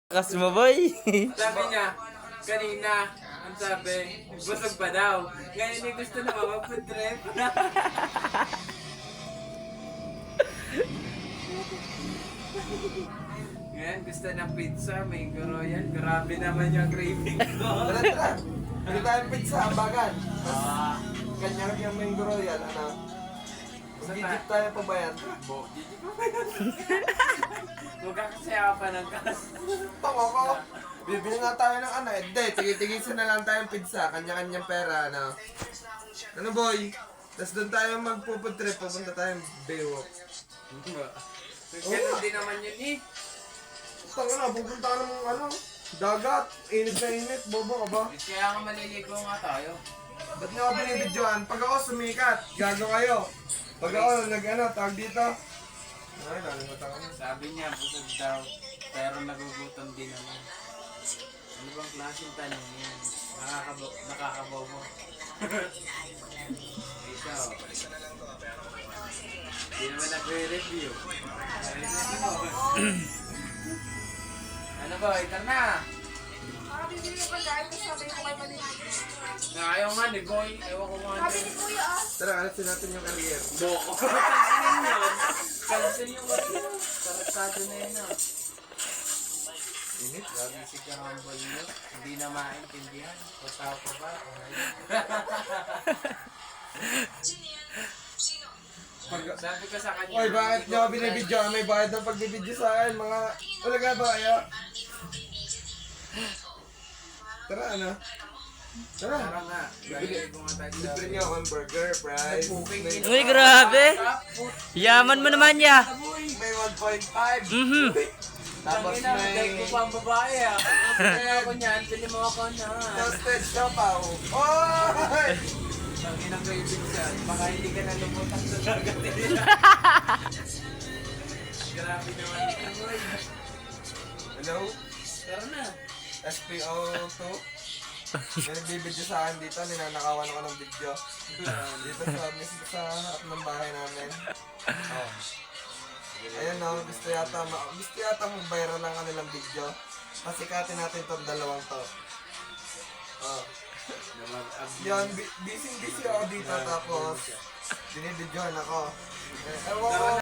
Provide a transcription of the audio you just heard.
Kas mo, boy. Sabi niya, kanina, ang sabi, busog pa daw. Ngayon niya gusto na mag-food trip. Ngayon gusto ng pizza, mango royal. Grabe naman yung craving ko. Tara, tara. Hindi tayong pizza, ambagan. Ah, Kanya yung mango royal, ano? Magigit tayo pa ba yan? bo, gigi pa ba yun? Magkakasaya pa ng kas. Tama ko. Bibili nga tayo ng ano, hindi. Tigitigisan na lang tayong pizza. Kanya-kanyang pera, ano? Ano, boy? Tapos doon tayo magpupud trip. Pupunta tayong Baywalk. Ganun din naman yun eh. Tanga na, pupunta ka ng ano? Dagat. Init na init. Bobo ka ba? Kaya nga maliligo nga tayo. Ba't nga ako binibidyoan? Pag ako sumikat, gago kayo. Pag ako nag-ano, tawag dito. Ay, nalimutan ko na. Sabi niya, busog daw. Pero nagugutom din naman. Ano bang klaseng tanong yan? Nakakabobo. Ikaw. Hindi naman nagre-review. Nagre-review mo. Ano ba? Ito na. Bibili ko dahil sabi ko kay Manila. Ayaw nga ni Boy. Ewan ko nga. Sabi ni Kuya Tara, alasin natin yung career. Boko. Tingnan yun. Cancel yung tarantado na yun ah. Init? Grabe si Kahambol nyo. Hindi na maintindihan. Pataw ko ba? Sabi ko sa kanya. Oy, bakit nyo ako binibidyoan? May bayad ng pagbibidyo sa akin, mga... Ulaga ba kayo? Tara, ano? Tara. Tara nga. Bibili ko nga tayo sa... Libre nyo akong burger, fries. Uy, grabe. Yaman mo naman, ya. May 1.5. Mhm. Tapos Tangina, may... dahil ko pa ang babae ah. Kasi ako niyan, pili mo ako na. Toasted siopaw. Oy! Tangina ko yung pizza. Baka hindi ka na lumutang sa dagat nila. Grabe naman yung boy. Hello? Tara na. SPO2? May nagbibidyo sa akin dito, ninanakawan ako ng video. Dito sa harap ng bahay namin. Oh. Ayan no, gusto yata mag-viral ang kanilang video. Pasikatin natin tong dalawang to. Oh. Yan, busy ako dito tapos binibidyohan ako. Ewan ko.